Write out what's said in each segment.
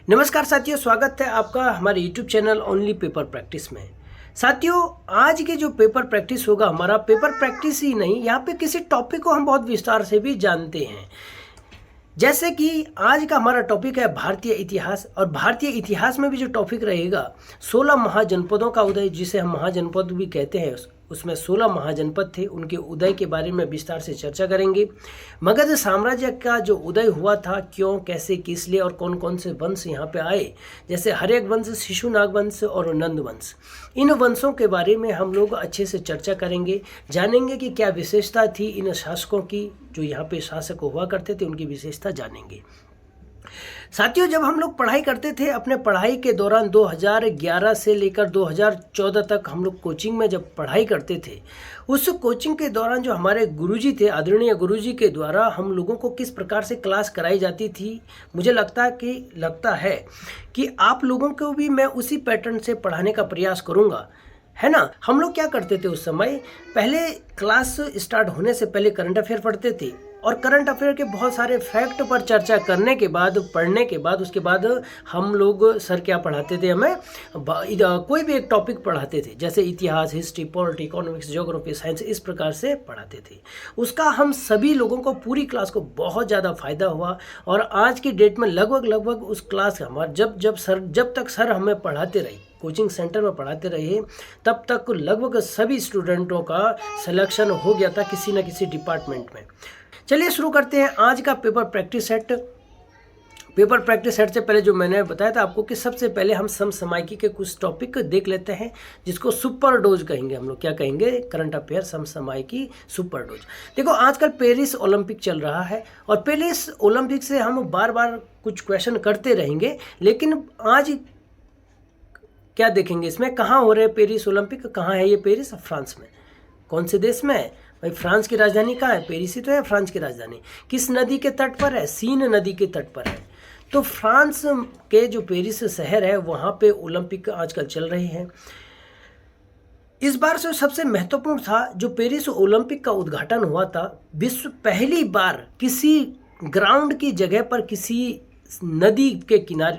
नमस्कार साथियों, स्वागत है आपका हमारे YouTube channel only paper practice में। साथियों, आज के जो पेपर प्रैक्टिस होगा हमारा पेपर प्रैक्टिस ही नहीं, यहाँ पे किसी टॉपिक को हम बहुत विस्तार से भी जानते हैं। जैसे कि आज का हमारा टॉपिक है भारतीय इतिहास, और भारतीय इतिहास में भी जो टॉपिक रहेगा 16 महाजनपदों का उदय, जिसे हम महाजनपद भी कहते हैं। उसमें 16 महाजनपद थे, उनके उदय के बारे में विस्तार से चर्चा करेंगे। मगध साम्राज्य का जो उदय हुआ था, क्यों, कैसे, किस लिए और कौन कौन से वंश यहाँ पे आए, जैसे हर्यक वंश, शिशुनाग वंश और नंद वंश। इन वंशों के बारे में हम लोग अच्छे से चर्चा करेंगे, जानेंगे कि क्या विशेषता थी इन शासकों की, जो यहाँ पे शासक हुआ करते थे, उनकी विशेषता जानेंगे। साथियों, जब हम लोग पढ़ाई करते थे, अपने पढ़ाई के दौरान 2011 से लेकर 2014 तक हम लोग कोचिंग में जब पढ़ाई करते थे, उस कोचिंग के दौरान जो हमारे गुरुजी थे, आदरणीय गुरुजी के द्वारा हम लोगों को किस प्रकार से क्लास कराई जाती थी, मुझे लगता है कि आप लोगों को भी मैं उसी पैटर्न से पढ़ाने का प्रयास करूँगा, है ना। हम लोग क्या करते थे उस समय, पहले क्लास स्टार्ट होने से पहले करंट अफेयर पढ़ते थे, और करंट अफेयर के बहुत सारे फैक्ट पर चर्चा करने के बाद, पढ़ने के बाद, उसके बाद हम लोग सर क्या पढ़ाते थे, हमें कोई भी एक टॉपिक पढ़ाते थे, जैसे इतिहास, history, polity, economics, geography, science, इस प्रकार से पढ़ाते थे। उसका हम सभी लोगों को, पूरी क्लास को बहुत ज़्यादा फायदा हुआ। और आज की डेट में लगभग उस क्लास हमारा जब तक सर हमें पढ़ाते रहे, कोचिंग सेंटर में पढ़ाते रहे, तब तक लगभग सभी स्टूडेंटों का सिलेक्शन हो गया था किसी न किसी डिपार्टमेंट में। चलिए शुरू करते हैं आज का paper practice set. Paper practice set से पहले जो मैंने बताया था आपको कि सबसे पहले हम समसामयिकी के कुछ टॉपिक देख लेते हैं, जिसको सुपर डोज कहेंगे। हम लोग क्या कहेंगे, करंट अफेयर, समसामयिकी, सुपर डोज। देखो, आजकल पेरिस ओलंपिक चल रहा है, और पेरिस ओलंपिक से हम बार बार कुछ क्वेश्चन करते रहेंगे, लेकिन आज क्या देखेंगे इसमें, कहाँ हो रहे हैं पेरिस ओलंपिक, कहाँ है ये पेरिस, फ्रांस में। कौन से देश में है भाई, फ्रांस की राजधानी कहाँ है, पेरिस ही तो है फ्रांस की राजधानी। किस नदी के तट पर है, सीन नदी के तट पर है। तो फ्रांस के जो पेरिस शहर है, वहाँ पे ओलंपिक आजकल चल रहे हैं। इस बार से सबसे महत्वपूर्ण था जो पेरिस ओलंपिक का उद्घाटन हुआ था, विश्व पहली बार किसी ग्राउंड की जगह पर, किसी नदी के किनारे,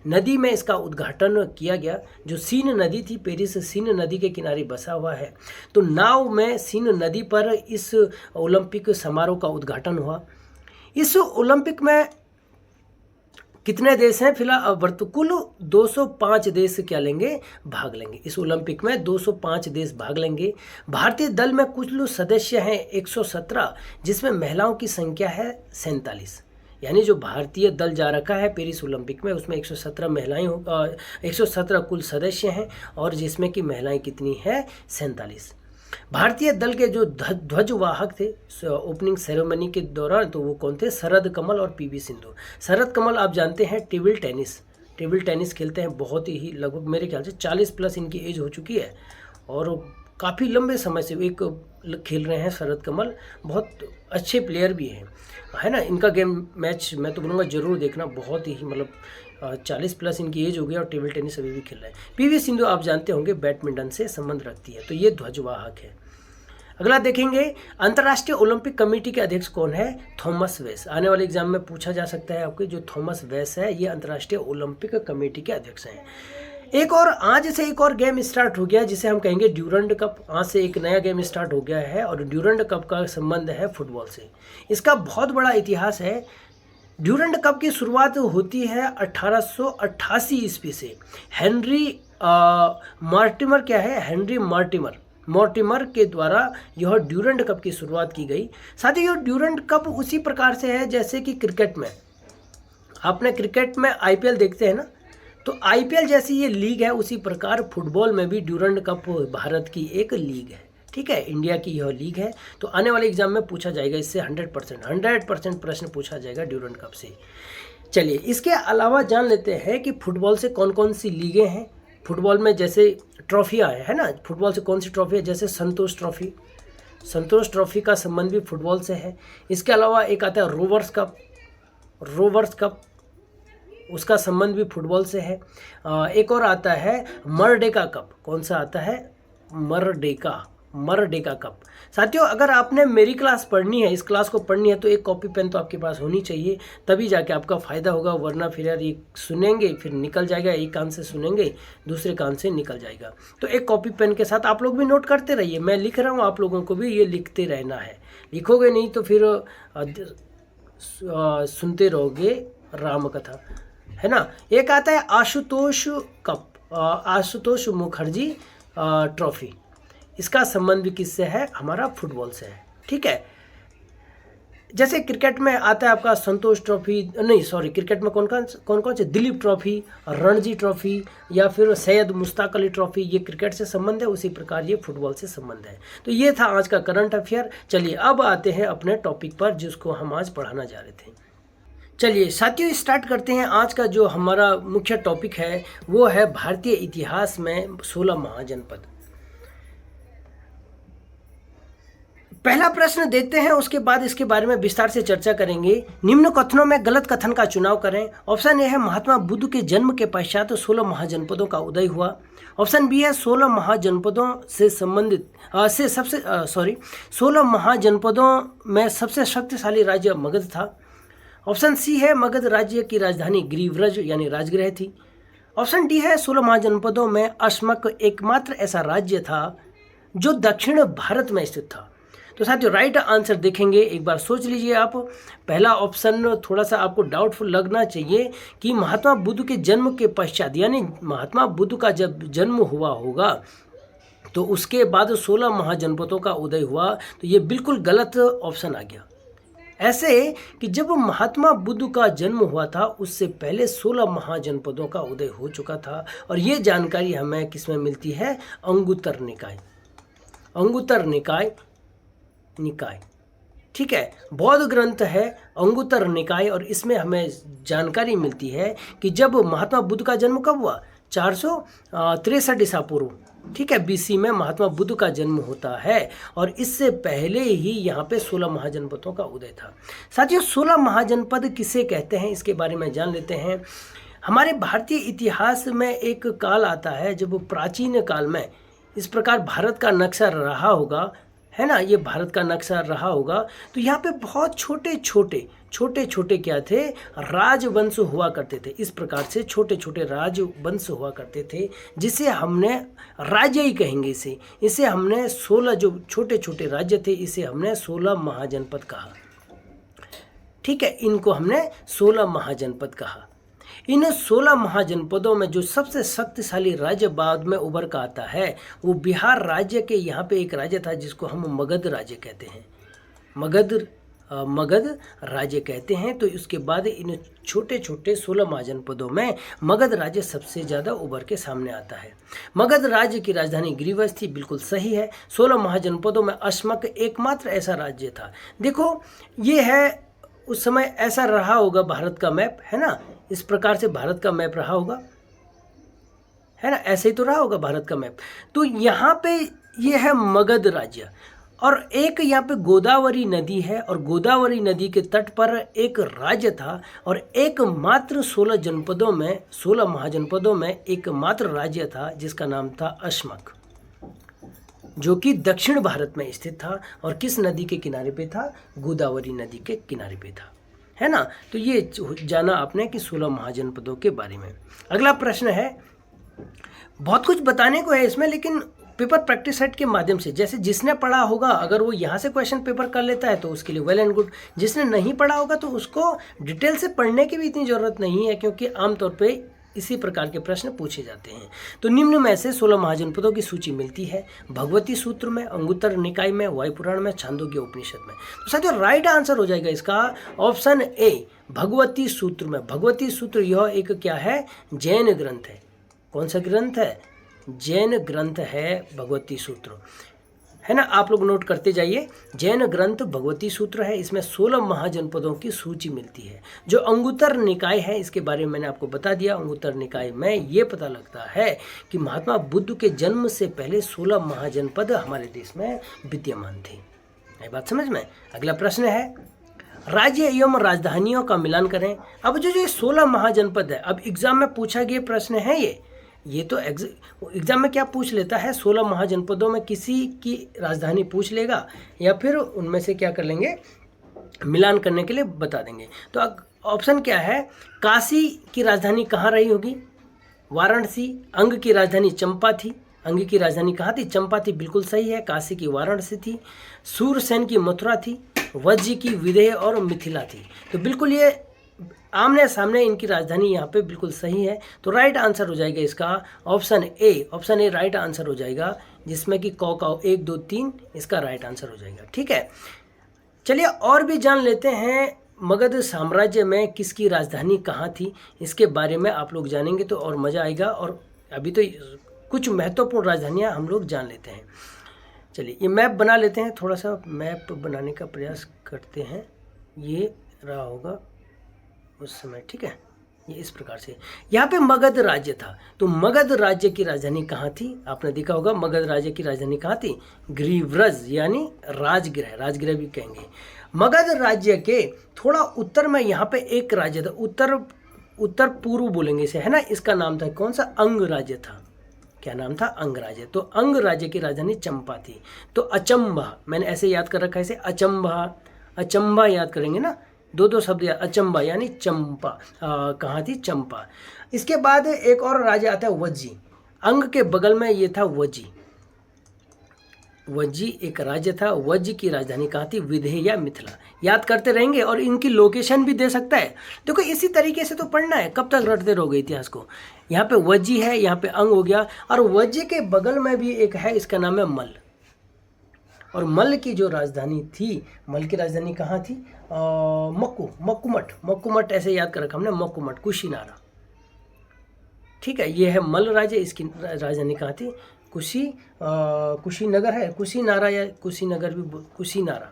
नदी में इसका उद्घाटन किया गया। जो सीन नदी थी, पेरिस सीन नदी के किनारे बसा हुआ है, तो नाव में सीन नदी पर इस ओलंपिक समारोह का उद्घाटन हुआ। इस ओलंपिक में कितने देश हैं फिलहाल, कुल 205 देश क्या लेंगे, भाग लेंगे। इस ओलंपिक में 205 देश भाग लेंगे। भारतीय दल में कुल सदस्य हैं 117, जिसमें महिलाओं की संख्या है 47। यानी जो भारतीय दल जा रखा है पेरिस ओलंपिक में, उसमें 117 महिलाएं 117 कुल सदस्य हैं, और जिसमें कि महिलाएं कितनी हैं, 47। भारतीय दल के जो ध्वजवाहक थे ओपनिंग सेरेमनी के दौरान, तो वो कौन थे, शरद कमल और पीवी सिंधु। शरद कमल आप जानते हैं टेबल टेनिस खेलते हैं, बहुत ही लगभग मेरे ख्याल से 40 प्लस इनकी एज हो चुकी है, और काफ़ी लंबे समय से एक खेल रहे हैं शरद कमल। बहुत अच्छे प्लेयर भी हैं, है ना। इनका गेम मैच मैं तो बोलूँगा जरूर देखना, बहुत ही मतलब 40 प्लस इनकी एज हो गई, और टेबल टेनिस अभी भी खेल रहे हैं। पीवी सिंधु आप जानते होंगे बैडमिंटन से संबंध रखती है, तो ये ध्वजवाहक है। अगला देखेंगे, अंतर्राष्ट्रीय ओलंपिक कमेटी के अध्यक्ष कौन है, थॉमस वेस। आने वाले एग्जाम में पूछा जा सकता है आपके, जो थॉमस वेस है, ये अंतर्राष्ट्रीय ओलंपिक कमेटी के अध्यक्ष हैं। आज से एक और गेम स्टार्ट हो गया, जिसे हम कहेंगे ड्यूरंड कप। आज से एक नया गेम स्टार्ट हो गया है, और ड्यूरंड कप का संबंध है फुटबॉल से। इसका बहुत बड़ा इतिहास है। ड्यूरंड कप की शुरुआत होती है 1888 ईस्वी से। हेनरी मॉर्टिमर के द्वारा यह ड्यूरंड कप की शुरुआत की गई। साथ ही यह ड्यूरंड कप उसी प्रकार से है जैसे कि क्रिकेट में, आपने क्रिकेट में आईपीएल देखते हैं ना, तो आईपीएल जैसी ये लीग है, उसी प्रकार फुटबॉल में भी ड्यूरंड कप भारत की एक लीग है, ठीक है, इंडिया की यह लीग है। तो आने वाले एग्जाम में पूछा जाएगा इससे 100% प्रश्न पूछा जाएगा ड्यूरंड कप से। चलिए, इसके अलावा जान लेते हैं कि फुटबॉल से कौन कौन सी लीगें हैं। फुटबॉल में जैसे ट्रॉफियाँ है ना, फुटबॉल से कौन सी ट्रॉफी है, जैसे संतोष ट्रॉफी का संबंध भी फुटबॉल से है। इसके अलावा एक आता है रोवर्स कप, उसका संबंध भी फुटबॉल से है। एक और आता है मरडेका कप। कौन सा आता है, मरडेका कप। साथियों, अगर आपने मेरी क्लास पढ़नी है, इस क्लास को पढ़नी है, तो एक कॉपी पेन तो आपके पास होनी चाहिए, तभी जाके आपका फ़ायदा होगा। वरना फिर यार ये सुनेंगे फिर निकल जाएगा, एक कान से सुनेंगे दूसरे कान से निकल जाएगा। तो एक कॉपी पेन के साथ आप लोग भी नोट करते रहिए। मैं लिख रहा हूँ, आप लोगों को भी ये लिखते रहना है। लिखोगे नहीं तो फिर सुनते रहोगे राम कथा, है ना। एक आता है आशुतोष कप, आशुतोष मुखर्जी ट्रॉफी। इसका संबंध भी किससे है? हमारा फुटबॉल से है, ठीक है। जैसे क्रिकेट में आता है आपका संतोष ट्रॉफी, नहीं सॉरी, क्रिकेट में कौन कौन से, दिलीप ट्रॉफी, रणजी ट्रॉफी या फिर सैयद मुश्ताक अली ट्रॉफी, ये क्रिकेट से संबंध है। उसी प्रकार ये फुटबॉल से संबंध है। तो ये था आज का करंट अफेयर। चलिए अब आते हैं अपने टॉपिक पर जिसको हम आज पढ़ाना जा रहे थे। चलिए साथियों, स्टार्ट करते हैं। आज का जो हमारा मुख्य टॉपिक है वो है भारतीय इतिहास में 16 महाजनपद। पहला प्रश्न देखते हैं, उसके बाद इसके बारे में विस्तार से चर्चा करेंगे। निम्न कथनों में गलत कथन का चुनाव करें। ऑप्शन ए है महात्मा बुद्ध के जन्म के पश्चात 16 महाजनपदों का उदय हुआ। ऑप्शन बी है 16 महाजनपदों से संबंधित 16 महाजनपदों में सबसे शक्तिशाली राज्य मगध था। ऑप्शन सी है मगध राज्य की राजधानी गिरिव्रज यानी राजगृह थी। ऑप्शन डी है 16 महाजनपदों में अश्मक एकमात्र ऐसा राज्य था जो दक्षिण भारत में स्थित था। तो साथियों राइट आंसर देखेंगे, एक बार सोच लीजिए आप। पहला ऑप्शन थोड़ा सा आपको डाउटफुल लगना चाहिए कि महात्मा बुद्ध के जन्म के पश्चात, यानी महात्मा बुद्ध का जब जन्म हुआ होगा तो उसके बाद 16 महाजनपदों का उदय हुआ, तो ये बिल्कुल गलत ऑप्शन आ गया। ऐसे कि जब महात्मा बुद्ध का जन्म हुआ था उससे पहले 16 महाजनपदों का उदय हो चुका था। और ये जानकारी हमें किसमें मिलती है? अंगुत्तर निकाय, अंगुत्तर निकाय, ठीक है। बौद्ध ग्रंथ है अंगुत्तर निकाय, और इसमें हमें जानकारी मिलती है कि जब महात्मा बुद्ध का जन्म कब हुआ? 463 ईसा पूर्व, ठीक है, बीसी में महात्मा बुद्ध का जन्म होता है। और इससे पहले ही यहाँ पे 16 महाजनपदों का उदय था। साथियों 16 महाजनपद किसे कहते हैं इसके बारे में जान लेते हैं। हमारे भारतीय इतिहास में एक काल आता है जब प्राचीन काल में इस प्रकार भारत का नक्शा रहा होगा, है ना, ये भारत का नक्शा रहा होगा। तो यहाँ पे बहुत छोटे छोटे क्या थे? राजवंश हुआ करते थे। इस प्रकार से छोटे छोटे राजवंश हुआ करते थे, जिसे हमने राज्य ही कहेंगे। इसे हमने 16 जो छोटे छोटे राज्य थे इसे हमने 16 महाजनपद कहा, ठीक है। इनको हमने 16 महाजनपद कहा। इन 16 महाजनपदों में जो सबसे शक्तिशाली राज्य बाद में उभर का आता है वो बिहार राज्य के यहाँ पे एक राज्य था जिसको हम मगध राज्य कहते हैं, मगध राज्य कहते हैं। तो इसके बाद इन छोटे छोटे 16 महाजनपदों में मगध राज्य सबसे ज़्यादा उभर के सामने आता है। मगध राज्य की राजधानी गिरिव्रज थी, बिल्कुल सही है। 16 महाजनपदों में अश्मक एकमात्र ऐसा राज्य था। देखो ये है, उस समय ऐसा रहा होगा भारत का मैप, है ना, इस प्रकार से भारत का मैप रहा होगा, है ना, ऐसे ही तो रहा होगा भारत का मैप। तो यहाँ पे ये है मगध राज्य, और एक यहाँ पे गोदावरी नदी है, और गोदावरी नदी के तट पर एक राज्य था, और एकमात्र 16 जनपदों में 16 महाजनपदों में एकमात्र राज्य था जिसका नाम था अश्मक, जो कि दक्षिण भारत में स्थित था। और किस नदी के किनारे पे था? गोदावरी नदी के किनारे पे था, है ना। तो ये जाना आपने कि 16 महाजनपदों के बारे में। अगला प्रश्न है, बहुत कुछ बताने को है इसमें, लेकिन पेपर प्रैक्टिस सेट के माध्यम से, जैसे जिसने पढ़ा होगा अगर वो यहाँ से क्वेश्चन पेपर कर लेता है तो उसके लिए वेल एंड गुड। जिसने नहीं पढ़ा होगा तो उसको डिटेल से पढ़ने की भी इतनी ज़रूरत नहीं है, क्योंकि आमतौर पे इसी प्रकार के प्रश्न पूछे जाते हैं। तो निम्न में से 16 महाजनपदों की सूची मिलती है भगवती सूत्र में, अंगुत्तर निकाय में, वायुपुराण में, छांदोग्य उपनिषद में। तो साथियों राइट आंसर हो जाएगा इसका ऑप्शन ए, भगवती सूत्र में। भगवती सूत्र यह एक क्या है? जैन ग्रंथ है। कौन सा ग्रंथ है? जैन ग्रंथ है भगवती सूत्र, है ना। आप लोग नोट करते जाइए, जैन ग्रंथ भगवती सूत्र है। इसमें 16 महाजनपदों की सूची मिलती है। जो अंगुत्तर निकाय है इसके बारे में मैंने आपको बता दिया। अंगुत्तर निकाय में ये पता लगता है कि महात्मा बुद्ध के जन्म से पहले 16 महाजनपद हमारे देश में विद्यमान थे। ये बात समझ में। अगला प्रश्न है, राज्य एवं राजधानियों का मिलान करें। अब जो 16 महाजनपद है, अब एग्जाम में पूछा गया प्रश्न है ये, ये तो एग्जाम में क्या पूछ लेता है, 16 महाजनपदों में किसी की राजधानी पूछ लेगा या फिर उनमें से क्या कर लेंगे, मिलान करने के लिए बता देंगे। तो ऑप्शन क्या है, काशी की राजधानी कहाँ रही होगी, वाराणसी। अंग की राजधानी चंपा थी, अंग की राजधानी कहाँ थी, चंपा थी, बिल्कुल सही है। काशी की वाराणसी थी। सूरसेन की मथुरा थी। वज्जी की विदेह और मिथिला थी। तो बिल्कुल ये आमने सामने इनकी राजधानी यहाँ पे बिल्कुल सही है। तो राइट आंसर हो जाएगा इसका ऑप्शन ए राइट आंसर हो जाएगा, जिसमें कि कौ का 1 2 3 इसका राइट आंसर हो जाएगा। ठीक है, चलिए और भी जान लेते हैं मगध साम्राज्य में किसकी राजधानी कहाँ थी, इसके बारे में आप लोग जानेंगे तो और मज़ा आएगा। और अभी तो कुछ महत्वपूर्ण राजधानियाँ हम लोग जान लेते हैं। चलिए ये मैप बना लेते हैं, थोड़ा सा मैप बनाने का प्रयास करते हैं। ये रहा होगा उस समय, ठीक है, ये इस प्रकार से। यहाँ पे मगध राज्य था, तो मगध राज्य की राजधानी कहाँ थी, आपने देखा होगा मगध राज्य की राजधानी कहाँ थी, ग्रीव्रज यानी राजगृह, राजगृह भी कहेंगे। मगध राज्य के थोड़ा उत्तर में यहाँ पे एक राज्य था, उत्तर पूर्व बोलेंगे इसे, है ना, इसका नाम था कौन सा, अंग राज्य था। क्या नाम था, अंग राज्य। तो अंग राज्य की राजधानी चंपा थी। तो अचंबा, मैंने ऐसे याद कर रखा है इसे, अचंबा याद करेंगे ना, दो शब्द, अचंबा यानी चंपा, कहाँ थी, चंपा। इसके बाद एक और राज्य आता है वज्जी, अंग के बगल में ये था वज्जी, वज्जी एक राज्य था। वज्जी की राजधानी कहाँ थी, विदेह या मिथिला। याद करते रहेंगे और इनकी लोकेशन भी दे सकता है। देखो इसी तरीके से तो पढ़ना है, कब तक रटते रहोगे इतिहास को। यहाँ पे वज्जी है, यहाँ पे अंग हो गया, और वज्जी के बगल में भी एक है, इसका नाम है मल्ल। और मल्ल की जो राजधानी थी, मल्ल की राजधानी कहाँ थी, मक्कुमठ ऐसे याद कर रखा हमने, मक्कुमठ, कुशीनारा। ठीक है, ये है मल्ल राज्य, इसकी राजधानी कहाँ थी, कुशीनगर है, कुशीनारा या कुशीनगर भी,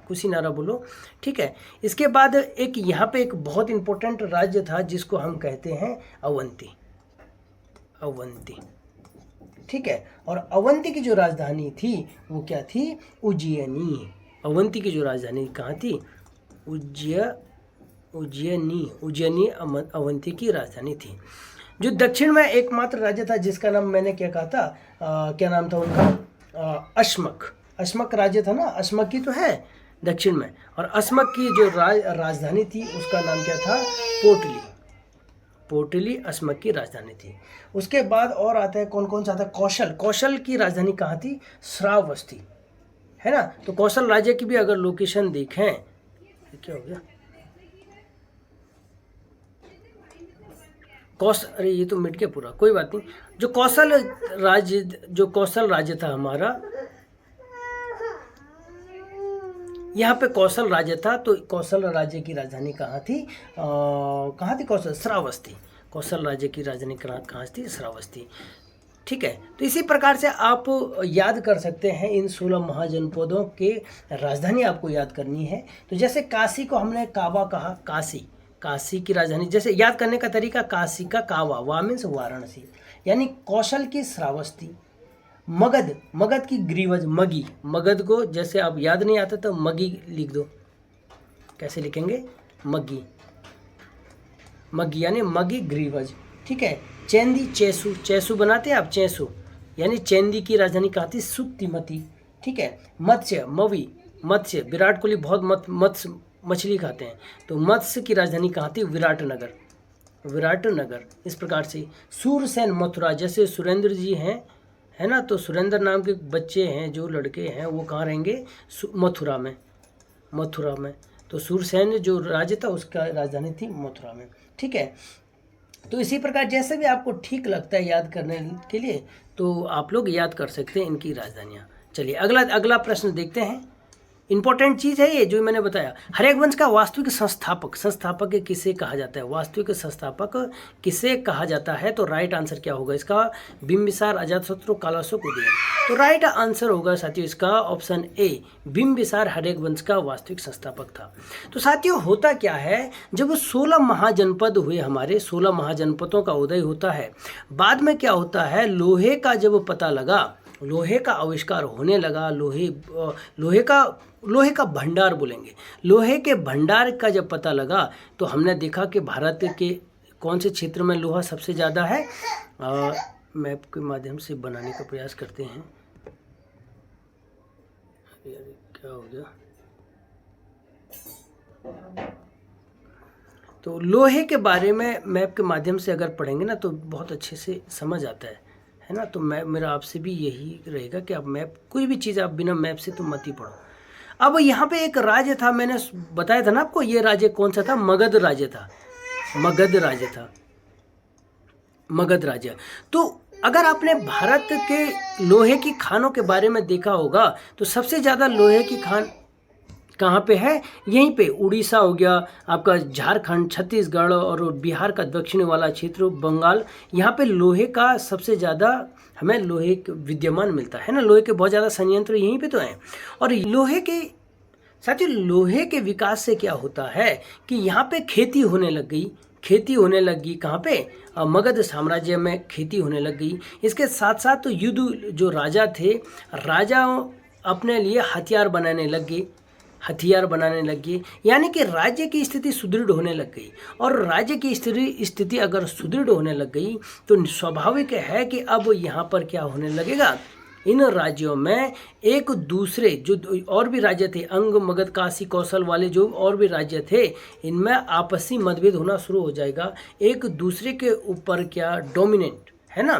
कुशीनारा बोलो। ठीक है, इसके बाद एक यहाँ पे एक बहुत इंपॉर्टेंट राज्य था जिसको हम कहते हैं अवंती। ठीक है, और अवंती की जो राजधानी थी वो क्या थी, उज्जैनी। अवंती की जो राजधानी कहाँ थी, उज्जैनी अवंती की राजधानी थी। जो दक्षिण में एकमात्र राज्य था जिसका नाम मैंने क्या कहा था, क्या नाम था उनका, अश्मक राज्य था ना, अश्मक की तो है दक्षिण में, और अश्मक की जो राजधानी थी उसका नाम क्या था, पोटली अश्मक की राजधानी थी। उसके बाद और आता है कौन सा आता है, कौशल की राजधानी कहाँ थी, श्रावस्ती, है ना। तो कौशल राज्य की भी अगर लोकेशन देखें, क्या हो गया, अरे ये तो मिट गया पूरा, कोई बात नहीं। जो कौशल राज्य था हमारा, यहाँ पे कौशल राज्य था, तो कौशल राज्य की राजधानी कहाँ थी, श्रावस्ती। कौशल राज्य की राजधानी कहाँ थी, श्रावस्ती। ठीक है, तो इसी प्रकार से आप याद कर सकते हैं इन 16 महाजनपदों के राजधानी आपको याद करनी है। तो जैसे काशी को हमने काबा कहा, काशी की राजधानी, जैसे याद करने का तरीका, काशी का कावा, वा मीन्स वाराणसी, यानी कौशल की श्रावस्ती। मगध की ग्रीवज, मगध को जैसे आप याद नहीं आता तो मगी लिख दो, कैसे लिखेंगे, मगी यानी मगी ग्रीवज। ठीक है, चैंदी, चैसू बनाते हैं आप, चैसू यानी चैंदी की राजधानी कहाँ थी, सुक्तिमती। ठीक है, मत्स्य, विराट कोहली बहुत मछली खाते हैं, तो मत्स्य की राजधानी कहाँ थी, विराटनगर। इस प्रकार से सूरसेन, मथुरा, जैसे सुरेंद्र जी हैं, है ना, तो सुरेंद्र नाम के बच्चे हैं, जो लड़के हैं वो कहाँ रहेंगे, मथुरा में। तो सूरसेन जो राज्य था उसका राजधानी थी मथुरा में। ठीक है, तो इसी प्रकार जैसे भी आपको ठीक लगता है याद करने के लिए, तो आप लोग याद कर सकते हैं इनकी राजधानियाँ। चलिए अगला प्रश्न देखते हैं। इंपॉर्टेंट चीज़ है ये जो मैंने बताया। हरेक वंश का वास्तविक संस्थापक किसे कहा जाता है, वास्तविक संस्थापक किसे कहा जाता है, तो राइट आंसर क्या होगा इसका, बिंबिसार, अजातशत्रु, कालाशोक, उदयन। तो राइट आंसर होगा साथियों इसका ऑप्शन ए, बिंबिसार हरेक वंश का वास्तविक संस्थापक था। तो साथियों होता क्या है, जब 16 महाजनपद हुए, हमारे 16 महाजनपदों का उदय होता है, बाद में क्या होता है, लोहे का जब पता लगा, लोहे का आविष्कार होने लगा, लोहे का भंडार बोलेंगे, लोहे के भंडार का जब पता लगा, तो हमने देखा कि भारत के कौन से क्षेत्र में लोहा सबसे ज़्यादा है, मैप के माध्यम से बनाने का प्रयास करते हैं। यार क्या हो गया? तो लोहे के बारे में मैप के माध्यम से अगर पढ़ेंगे ना तो बहुत अच्छे से समझ आता है ना। तो मैं मेरा आपसे भी यही रहेगा कि आप मैप, कोई भी चीज़ आप बिना मैप से तो मत ही पढ़ो। अब यहाँ पे एक राज्य था, मैंने बताया था ना आपको, ये राज्य कौन सा था? मगध राज्य था। मगध राज्य था, मगध राज्य। तो अगर आपने भारत के लोहे की खानों के बारे में देखा होगा तो सबसे ज़्यादा लोहे की खान कहाँ पे है? यहीं पे उड़ीसा हो गया आपका, झारखंड, छत्तीसगढ़ और बिहार का दक्षिणी वाला क्षेत्र, बंगाल, यहाँ पे लोहे का सबसे ज़्यादा हमें लोहे विद्यमान मिलता है ना। लोहे के बहुत ज़्यादा संयंत्र यहीं पे तो हैं। और लोहे के साथियों, लोहे के विकास से क्या होता है कि यहाँ पे खेती होने लग गई। खेती होने लगी कहाँ पे? मगध साम्राज्य में खेती होने लग गई। इसके साथ साथ तो युद्ध, जो राजा थे, राजा अपने लिए हथियार बनाने लग गए, हथियार बनाने लग गए, यानी कि राज्य की स्थिति सुदृढ़ होने लग गई। और राज्य की स्थिति अगर सुदृढ़ होने लग गई तो स्वाभाविक है कि अब यहाँ पर क्या होने लगेगा? इन राज्यों में एक दूसरे जो और भी राज्य थे, अंग, मगध, काशी, कौशल वाले जो और भी राज्य थे, इनमें आपसी मतभेद होना शुरू हो जाएगा। एक दूसरे के ऊपर क्या डोमिनेंट है ना,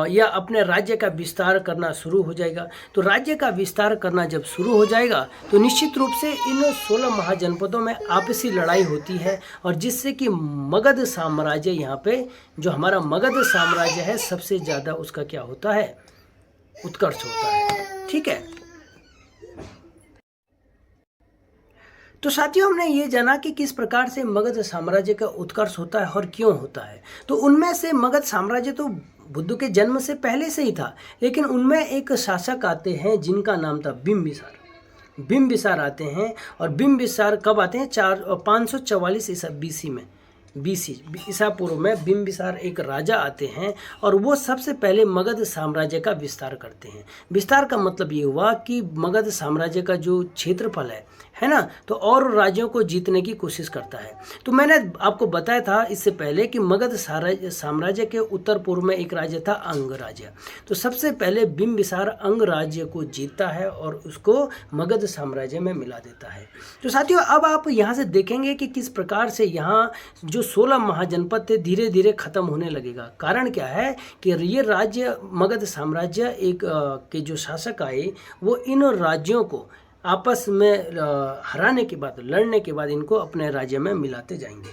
या अपने राज्य का विस्तार करना शुरू हो जाएगा। तो राज्य का विस्तार करना जब शुरू हो जाएगा तो निश्चित रूप से इन 16 महाजनपदों में आपसी लड़ाई होती है, और जिससे कि मगध साम्राज्य, यहाँ पे जो हमारा मगध साम्राज्य है, सबसे ज़्यादा उसका क्या होता है? उत्कर्ष होता है। ठीक है। तो साथियों, हमने ये जाना कि किस प्रकार से मगध साम्राज्य का उत्कर्ष होता है और क्यों होता है। तो उनमें से मगध साम्राज्य तो बुद्ध के जन्म से पहले से ही था, लेकिन उनमें एक शासक आते हैं जिनका नाम था बिंबिसार। बिंबिसार आते हैं, और बिंबिसार कब आते हैं? 544 ईसा बीसी में, बीसी ईसा पूर्व में बिंबिसार एक राजा आते हैं, और वो सबसे पहले मगध साम्राज्य का विस्तार करते हैं। विस्तार का मतलब ये हुआ कि मगध साम्राज्य का जो क्षेत्रफल है ना, तो और राज्यों को जीतने की कोशिश करता है। तो मैंने आपको बताया था इससे पहले कि मगध साम्राज्य के उत्तर पूर्व में एक राज्य था, अंग राज्य। तो सबसे पहले बिंबिसार अंग राज्य को जीतता है और उसको मगध साम्राज्य में मिला देता है। तो साथियों, अब आप यहाँ से देखेंगे कि किस प्रकार से यहाँ जो 16 महाजनपद थे धीरे धीरे खत्म होने लगेगा। कारण क्या है कि ये राज्य मगध साम्राज्य एक के जो शासक आए, वो इन राज्यों को आपस में हराने के बाद, लड़ने के बाद इनको अपने राज्य में मिलाते जाएंगे।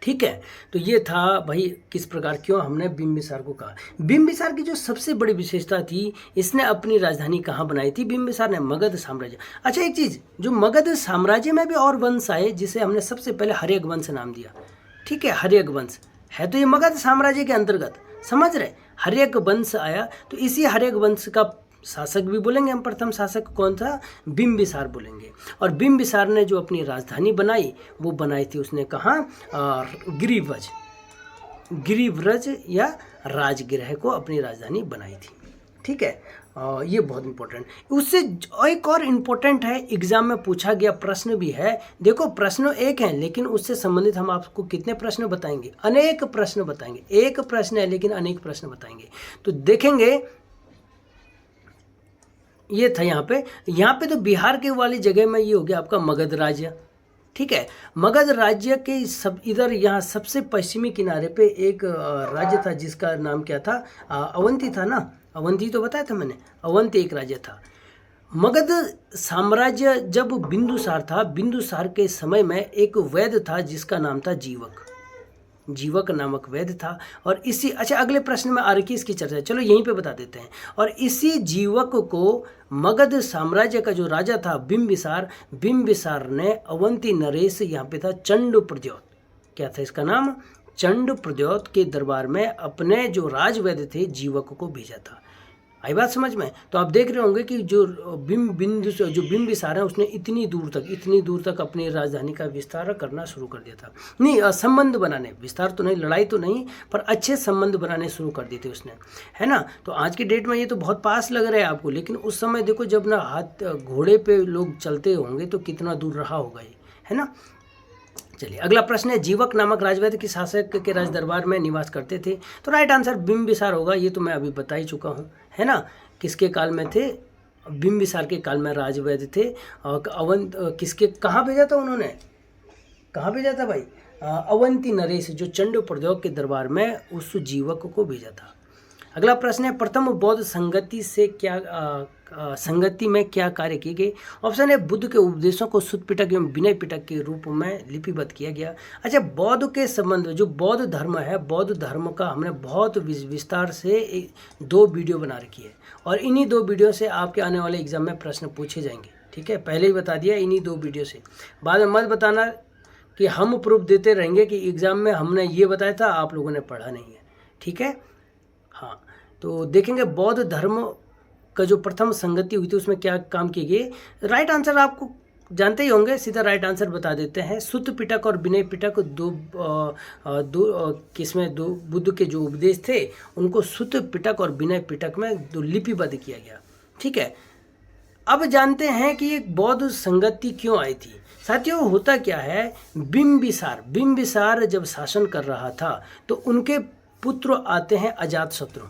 ठीक है। तो ये था भाई किस प्रकार, क्यों हमने बिंबिसार को कहा। बिंबिसार की जो सबसे बड़ी विशेषता थी, इसने अपनी राजधानी कहाँ बनाई थी? बिंबिसार ने मगध साम्राज्य। अच्छा, एक चीज़, जो मगध साम्राज्य में भी और वंश आए, जिसे हमने सबसे पहले हर्यक वंश नाम दिया। ठीक है, हर्यक वंश है तो ये मगध साम्राज्य के अंतर्गत, समझ रहे? हर्यक वंश आया, तो इसी हर्यक वंश का शासक भी बोलेंगे हम, प्रथम शासक कौन था? बिंबिसार बोलेंगे। और बिंबिसार ने जो अपनी राजधानी बनाई, वो बनाई थी उसने कहाँ? गिरिव्रज, गिरिव्रज या राजगृह को अपनी राजधानी बनाई थी। ठीक है, ये बहुत इंपॉर्टेंट। उससे एक और इम्पोर्टेंट है, एग्जाम में पूछा गया प्रश्न भी है। देखो, प्रश्न एक है, लेकिन उससे संबंधित हम आपको कितने प्रश्न बताएंगे? अनेक प्रश्न बताएंगे। एक प्रश्न है लेकिन अनेक प्रश्न बताएंगे। तो देखेंगे, ये था यहाँ पे तो बिहार के वाली जगह में ये हो गया आपका मगध राज्य। ठीक है, मगध राज्य के सब इधर यहाँ सबसे पश्चिमी किनारे पे एक राज्य था जिसका नाम क्या था? अवंती था ना। अवंती तो बताया था मैंने, अवंती एक राज्य था। मगध साम्राज्य जब बिंदुसार था, बिंदुसार के समय में एक वैद्य था जिसका नाम था जीवक। जीवक नामक वैद्य था। और इसी, अच्छा, अगले प्रश्न में आर्किस की चर्चा, चलो यहीं पे बता देते हैं। और इसी जीवक को मगध साम्राज्य का जो राजा था बिंबिसार, बिंबिसार ने अवंती नरेश, यहाँ पे था चंड प्रद्योत, क्या था इसका नाम? चंड प्रद्योत के दरबार में अपने जो राजवैद्य थे जीवक को भेजा था। आई बात समझ में? तो आप देख रहे होंगे कि जो बिंबिसार है उसने इतनी दूर तक अपनी राजधानी का विस्तार करना शुरू कर दिया था। नहीं, संबंध बनाने, विस्तार तो नहीं, लड़ाई तो नहीं, पर अच्छे संबंध बनाने शुरू कर दिए थे उसने, है ना। तो आज की डेट में ये तो बहुत पास लग रहा है आपको, लेकिन उस समय देखो जब ना हाथ घोड़े पे लोग चलते होंगे तो कितना दूर रहा होगा ये, है ना। चलिए अगला प्रश्न है, जीवक नामक राजवैद्य किस शासक के राज दरबार में निवास करते थे? तो राइट आंसर बिंबिसार होगा, ये तो मैं अभी बता ही चुका हूँ, है ना। किसके काल में थे? बिंबिसार के काल में राजवैद्य थे। और किसके कहाँ भेजा था उन्होंने? कहाँ भेजा था भाई? अवंती नरेश जो चंड प्रद्योत के दरबार में उस जीवक को भेजा था। अगला प्रश्न है, प्रथम बौद्ध संगति से क्या संगति में क्या कार्य किए गए? ऑप्शन है, बुद्ध के उपदेशों को शुद्ध पिटक एवं विनय पिटक के रूप में लिपिबद्ध किया गया। अच्छा, बौद्ध के संबंध में जो बौद्ध धर्म है, बौद्ध धर्म का हमने बहुत विस्तार से 2 वीडियो बना रखी है और इन्हीं 2 वीडियो से आपके आने वाले एग्जाम में प्रश्न पूछे जाएंगे। ठीक है, पहले ही बता दिया, इन्हीं 2 वीडियो से। बाद में मत बताना कि हम प्रूफ देते रहेंगे कि एग्ज़ाम में हमने ये बताया था, आप लोगों ने पढ़ा नहीं है। ठीक है, हाँ, तो देखेंगे बौद्ध धर्म का जो प्रथम संगति हुई थी उसमें क्या काम किए गए। राइट आंसर आपको जानते ही होंगे, सीधा राइट आंसर बता देते हैं। शुद्ध पिटक और विनय पिटक किसमें दो बुद्ध के जो उपदेश थे उनको शुद्ध पिटक और विनय पिटक में 2 लिपिबद्ध किया गया। ठीक है, अब जानते हैं कि एक बौद्ध संगति क्यों आई थी। साथियों, होता क्या है, बिंबिसार जब शासन कर रहा था तो उनके पुत्र आते हैं अजातशत्रु।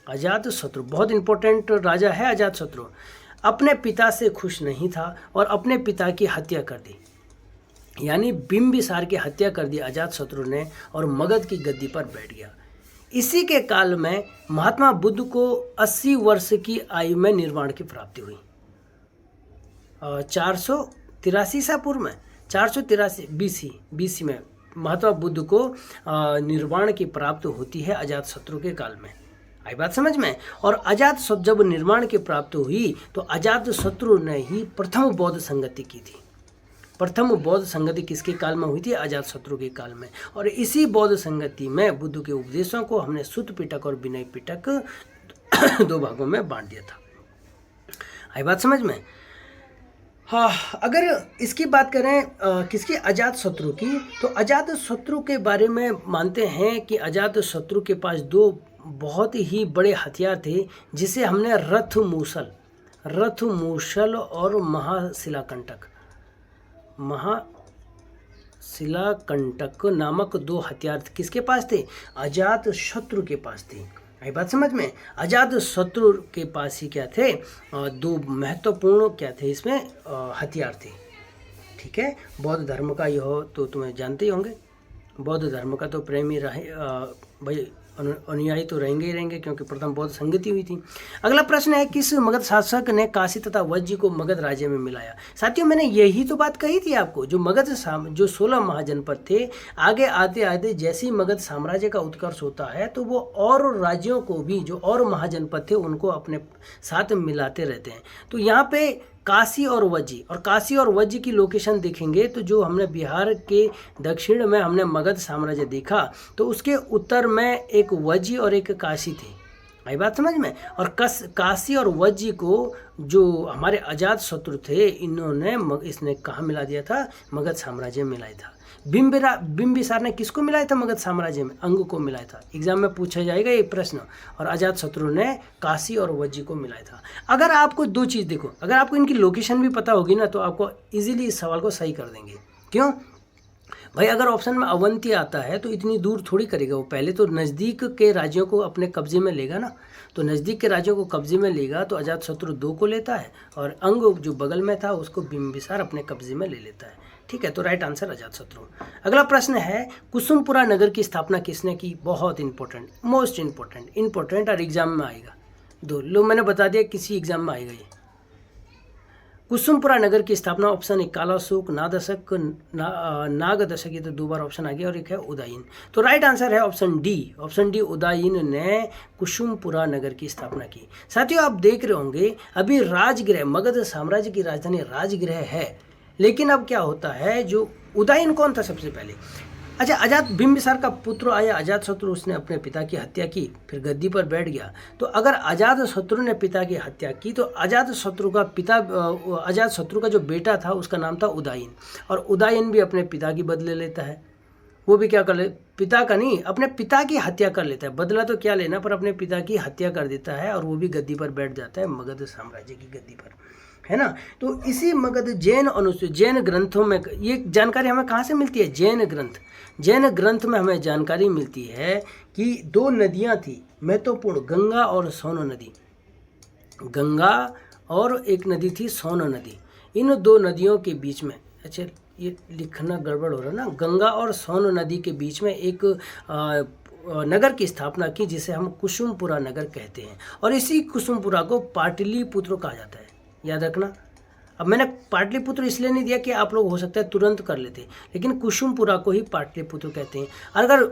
बहुत इंपॉर्टेंट राजा है अजातशत्रु। अपने पिता से खुश नहीं था और अपने पिता की हत्या कर दी, यानी बिंबिसार की हत्या कर दी अजातशत्रु ने और मगध की गद्दी पर बैठ गया। इसी के काल में महात्मा बुद्ध को 80 वर्ष की आयु में निर्वाण की प्राप्ति हुई। 483 ईसा पूर्व में, 483 बीसी में महात्मा बुद्ध को निर्वाण की प्राप्ति होती है अजातशत्रु के काल में। आई बात समझ में। और अजातशत्रु जब निर्माण की प्राप्ति हुई तो अजातशत्रु ने ही प्रथम बौद्ध संगति की थी। प्रथम बौद्ध संगति किसके काल में हुई थी? अजातशत्रु के काल में। और इसी बौद्ध संगति में बुद्ध के उपदेशों को हमने शुद्ध पिटक और विनय पिटक 2 भागों में बांट दिया था। आई बात समझ में। हाँ, अगर इसकी बात करें किसकी? अजातशत्रु की, तो अजातशत्रु के बारे में मानते हैं कि अजातशत्रु के पास 2 बहुत ही बड़े हथियार थे, जिसे हमने रथ मूसल और महाशिलाकंटक नामक 2 हथियार किसके पास थे? अजातशत्रु के पास थे। आई बात समझ में। अजातशत्रु के पास ही क्या थे? 2 महत्वपूर्ण क्या थे इसमें हथियार थे। ठीक है, बौद्ध धर्म का यह तो तुम्हें जानते ही होंगे, बौद्ध धर्म का तो प्रेमी रहे भाई, अनुयायी तो रहेंगे ही रहेंगे क्योंकि प्रथम बौद्ध संगति हुई थी। अगला प्रश्न है, किस मगध शासक ने काशी तथा वज्जी को मगध राज्य में मिलाया? साथियों, मैंने यही तो बात कही थी आपको, जो 16 महाजनपद थे, आगे आते आते जैसे ही मगध साम्राज्य का उत्कर्ष होता है तो वो और राज्यों को भी, जो और महाजनपद थे, उनको अपने साथ मिलाते रहते हैं। तो यहाँ पे काशी और वज्जी की लोकेशन देखेंगे तो जो हमने बिहार के दक्षिण में हमने मगध साम्राज्य देखा तो उसके उत्तर में एक वज्जी और एक काशी थे। आई बात समझ में। और काशी और वज्जी को जो हमारे अजातशत्रु थे इसने कहाँ मिला दिया था? मगध साम्राज्य में मिलाया था। बिंबिसार ने किसको मिलाया था? मगध साम्राज्य में अंग को मिलाया था। एग्जाम में पूछा जाएगा ये प्रश्न। और अजातशत्रु ने काशी और वज्जी को मिलाया था। अगर आपको 2 चीज़ देखो, अगर आपको इनकी लोकेशन भी पता होगी ना तो आपको इजीली इस सवाल को सही कर देंगे। क्यों भाई? अगर ऑप्शन में अवंती आता है तो इतनी दूर थोड़ी करेगा वो, पहले तो नज़दीक के राज्यों को अपने कब्जे में लेगा ना। तो नज़दीक के राज्यों को कब्जे में लेगा तो अजातशत्रु 2 को लेता है और अंग जो बगल में था उसको बिंबिसार अपने कब्जे में ले लेता है। ठीक है, तो राइट आंसर अजातशत्रु। अगला प्रश्न है, कुसुमपुरा नगर की स्थापना किसने की? बहुत इंपॉर्टेंट, मोस्ट इंपॉर्टेंट और एग्जाम में आएगा। 2 लो मैंने बता दिया, किसी एग्जाम में आएगा ये। कुसुमपुरा नगर की स्थापना ऑप्शन 1 कालाशोक, नागदशक, ये तो 2 बार ऑप्शन आ गया, और एक है उदयन। तो राइट आंसर है ऑप्शन डी उदयन ने कुसुमपुरा नगर की स्थापना की। साथियों, आप देख रहे होंगे अभी राजगृह, मगध साम्राज्य की राजधानी राजगृह है, लेकिन अब क्या होता है, जो उदयन कौन था सबसे पहले? अच्छा, बिंबिसार का पुत्र आया अजातशत्रु, उसने अपने पिता की हत्या की, फिर गद्दी पर बैठ गया। तो अगर अजातशत्रु ने पिता की हत्या की तो अजातशत्रु का जो बेटा था उसका नाम था उदयन, और उदयन भी अपने पिता की बदले लेता है। वो भी क्या कर ले, पिता का नहीं, अपने पिता की हत्या कर लेता है। बदला तो क्या लेना, पर अपने पिता की हत्या कर देता है और वो भी गद्दी पर बैठ जाता है, मगध साम्राज्य की गद्दी पर। है ना। तो इसी मगध जैन अनुसूची जैन ग्रंथों में ये जानकारी हमें कहाँ से मिलती है? जैन ग्रंथ में हमें जानकारी मिलती है कि 2 नदियाँ थी महत्वपूर्ण, गंगा और सोन नदी। गंगा और एक नदी थी सोन नदी। इन 2 नदियों के बीच में, अच्छा ये लिखना गड़बड़ हो रहा है ना, गंगा और सोन नदी के बीच में एक नगर की स्थापना की जिसे हम कुसुमपुरा नगर कहते हैं, और इसी कुसुमपुरा को पाटलिपुत्र कहा जाता है, याद रखना। अब मैंने पाटलिपुत्र इसलिए नहीं दिया कि आप लोग हो सकता है तुरंत कर लेते, लेकिन कुसुमपुरा को ही पाटलिपुत्र कहते हैं। अगर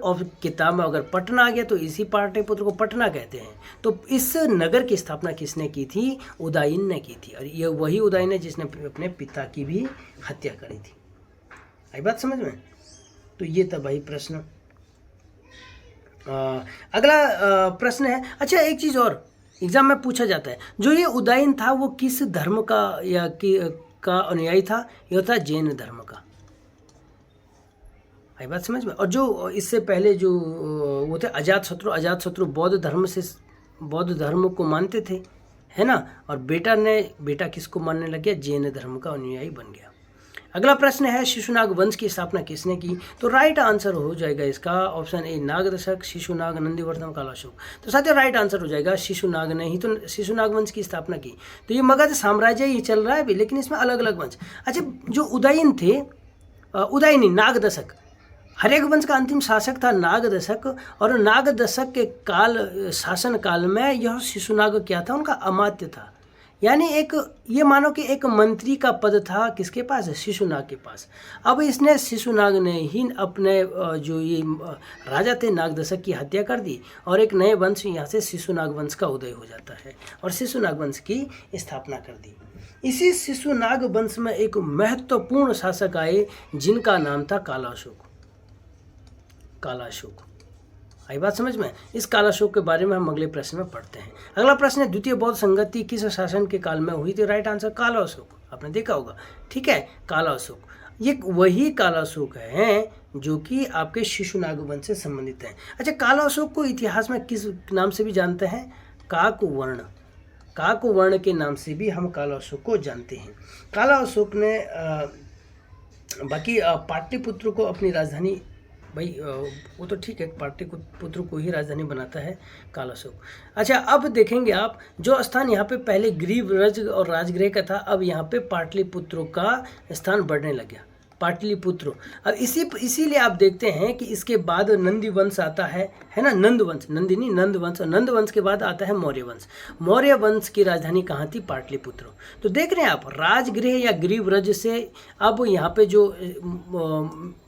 किताब में अगर पटना आ गया तो इसी पाटलिपुत्र को पटना कहते हैं। तो इस नगर की स्थापना किसने की थी? उदयन ने की थी, और ये वही उदयन है जिसने अपने पिता की भी हत्या करी थी। आई बात समझ में? तो ये था भाई प्रश्न। अगला प्रश्न है, अच्छा एक चीज़ और एग्जाम में पूछा जाता है, जो ये उदयन था वो किस धर्म का या का अनुयायी था? यह था जैन धर्म का। आई बात समझ में? और जो इससे पहले जो वो थे अजातशत्रु बौद्ध धर्म को मानते थे, है ना। और बेटा किसको मानने लग गया? जैन धर्म का अनुयायी बन गया। अगला प्रश्न है, शिशुनाग वंश की स्थापना किसने की? तो राइट आंसर हो जाएगा इसका ऑप्शन ए, नागदशक, शिशुनाग, नंदीवर्धन, कालाशोक। तो साथियों राइट आंसर हो जाएगा शिशुनाग ने ही तो शिशुनाग वंश की स्थापना की। तो ये मगध साम्राज्य ही चल रहा है अभी, लेकिन इसमें अलग अलग वंश। अच्छा, जो उदयन थे, उदयनी नागदशक, हर एक वंश का अंतिम शासक था नागदशक, और नागदशक के शासन काल में यह शिशुनाग क्या था? उनका अमात्य था। यानी एक ये मानो कि एक मंत्री का पद था किसके पास? शिशुनाग के पास। अब इसने शिशुनाग ने ही अपने जो ये राजा थे नागदशक की हत्या कर दी, और एक नए वंश यहाँ से शिशुनाग वंश का उदय हो जाता है, और शिशुनाग वंश की स्थापना कर दी। इसी शिशुनाग वंश में एक महत्वपूर्ण शासक आए जिनका नाम था कालाशोक। आई बात समझ में? इस कालाशोक के बारे में हम अगले प्रश्न में पढ़ते हैं। अगला प्रश्न है, द्वितीय बौद्ध संगति किस शासन के काल में हुई थी? राइट आंसर कालाशोक, आपने देखा होगा, ठीक है, कालाशोक। ये वही कालाशोक है जो कि आपके शिशुनाग वंश से संबंधित है। अच्छा, कालाशोक को इतिहास में किस नाम से भी जानते हैं? काकवर्ण के नाम से भी हम कालाशोक को जानते हैं। कालाशोक ने बाकी पाटलिपुत्र को अपनी राजधानी, भाई वो तो ठीक है, पाटलिपुत्र को ही राजधानी बनाता है कालाशोक। अच्छा, अब देखेंगे आप, जो स्थान यहाँ पे पहले गिरिव्रज और राजगृह का था, अब यहाँ पे पाटलिपुत्र का स्थान बढ़ने लग गया, पाटलिपुत्र। अब इसीलिए आप देखते हैं कि इसके बाद नंदी वंश आता है ना, नंद वंश, नंदिनी नंद वंश, और नंद वंश के बाद आता है मौर्य वंश। मौर्य वंश की राजधानी कहाँ थी? पाटलिपुत्र। तो देख रहे हैं आप, राजगृह या गिरिव्रज से अब यहाँ पे जो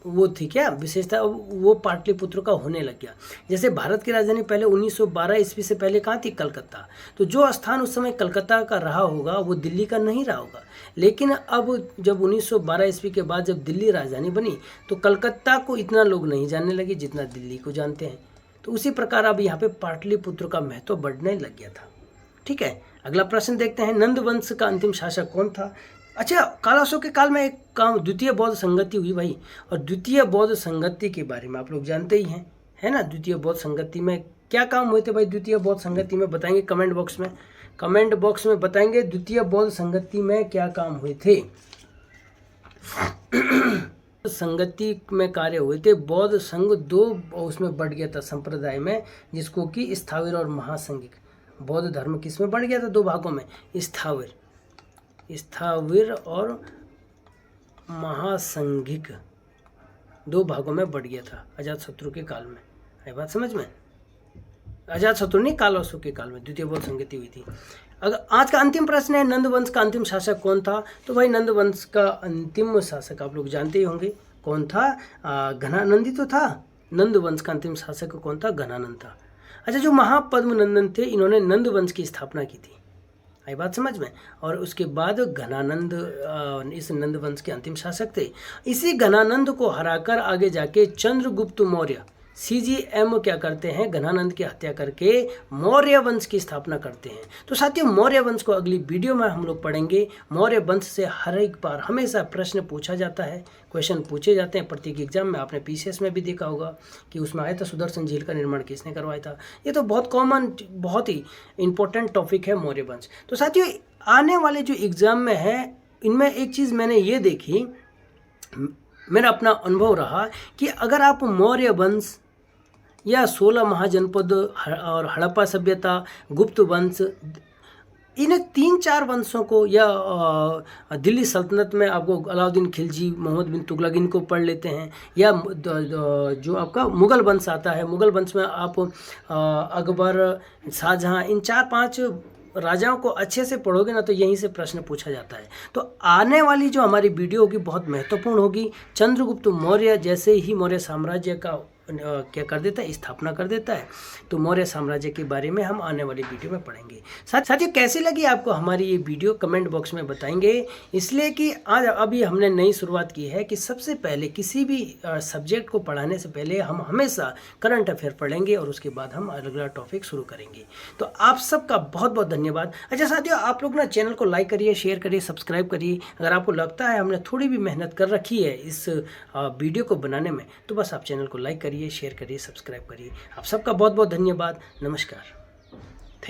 वो थी क्या विशेषता, वो पाटलिपुत्र का होने लग गया। जैसे भारत की राजधानी पहले 1912 ईस्वी से पहले कहाँ थी? कलकत्ता। तो जो स्थान उस समय कलकत्ता का रहा होगा वो दिल्ली का नहीं रहा होगा, लेकिन अब जब 1912 ईस्वी के बाद जब दिल्ली राजधानी बनी तो कलकत्ता को इतना लोग नहीं जानने लगे जितना दिल्ली को जानते हैं। तो उसी प्रकार अब यहाँ पे पाटलिपुत्र का महत्व बढ़ने लग गया था। ठीक है, अगला प्रश्न देखते हैं, नंद वंश का अंतिम शासक कौन था? अच्छा, कालाशोक के काल में एक काम द्वितीय बौद्ध संगति हुई भाई, और द्वितीय बौद्ध संगति के बारे में आप लोग जानते ही हैं, है ना। द्वितीय बौद्ध संगति में क्या काम हुए थे भाई? द्वितीय बौद्ध संगति में बताएंगे कमेंट बॉक्स में बताएंगे द्वितीय बौद्ध संगति में क्या काम हुए थे। संगति में कार्य हुए थे, बौद्ध संघ 2 उसमें बढ़ गया था संप्रदाय में, जिसको कि स्थावर और महासंघिक। बौद्ध धर्म किस में बढ़ गया था? 2 भागों में, स्थावर और महासंघिक, 2 भागों में बढ़ गया था अजातशत्रु के काल में। है बात समझ में? अजातशत्रु नहीं, कालाशोक के काल में द्वितीय बौद्ध संगति हुई थी। अगर आज का अंतिम प्रश्न है, नंद वंश का अंतिम शासक कौन था? तो भाई नंद वंश का अंतिम शासक आप लोग जानते ही होंगे कौन था? घनानंदी तो था। नंद वंश का अंतिम शासक कौन था? घनानंद था। अच्छा, जो महापद्म नंदन थे, इन्होंने नंद वंश की स्थापना की थी। आई बात समझ में? और उसके बाद घनानंद इस नंद वंश के अंतिम शासक थे। इसी घनानंद को हराकर आगे जाके चंद्रगुप्त मौर्य, CGM क्या करते हैं, घनानंद की हत्या करके मौर्य वंश की स्थापना करते हैं। तो साथियों, मौर्य वंश को अगली वीडियो में हम लोग पढ़ेंगे। मौर्य वंश से हर एक बार हमेशा प्रश्न पूछा जाता है, क्वेश्चन पूछे जाते हैं प्रत्येक एग्जाम में। आपने PCS में भी देखा होगा कि उसमें आया था सुदर्शन झील का निर्माण किसने करवाया था। ये तो बहुत कॉमन, बहुत ही इंपॉर्टेंट टॉपिक है मौर्य वंश। तो साथियों, आने वाले जो एग्ज़ाम में है, इनमें एक चीज़ मैंने ये देखी, मेरा अपना अनुभव रहा कि अगर आप मौर्य वंश या 16 महाजनपद और हड़प्पा सभ्यता, गुप्त वंश, इन 3-4 वंशों को, या दिल्ली सल्तनत में आपको अलाउद्दीन खिलजी, मोहम्मद बिन तुगलक, इनको पढ़ लेते हैं, या जो आपका मुग़ल वंश आता है, मुग़ल वंश में आप अकबर, शाहजहाँ, इन 4-5 राजाओं को अच्छे से पढ़ोगे ना, तो यहीं से प्रश्न पूछा जाता है। तो आने वाली जो हमारी वीडियो होगी बहुत महत्वपूर्ण होगी। चंद्रगुप्त मौर्य जैसे ही मौर्य साम्राज्य का क्या कर देता है, स्थापना कर देता है। तो मौर्य साम्राज्य के बारे में हम आने वाली वीडियो में पढ़ेंगे। साथियों, कैसी लगी आपको हमारी ये वीडियो, कमेंट बॉक्स में बताएंगे। इसलिए कि आज अभी हमने नई शुरुआत की है कि सबसे पहले किसी भी सब्जेक्ट को पढ़ाने से पहले हम हमेशा करंट अफेयर पढ़ेंगे और उसके बाद हम अगला टॉपिक शुरू करेंगे। तो आप सबका बहुत बहुत धन्यवाद। अच्छा साथियों, आप लोग ना चैनल को लाइक करिए, शेयर करिए, सब्सक्राइब करिए। अगर आपको लगता है हमने थोड़ी भी मेहनत कर रखी है इस वीडियो को बनाने में, तो बस आप चैनल को लाइक करिए, शेयर करिए, सब्सक्राइब करिए। आप सबका बहुत बहुत धन्यवाद। नमस्कार।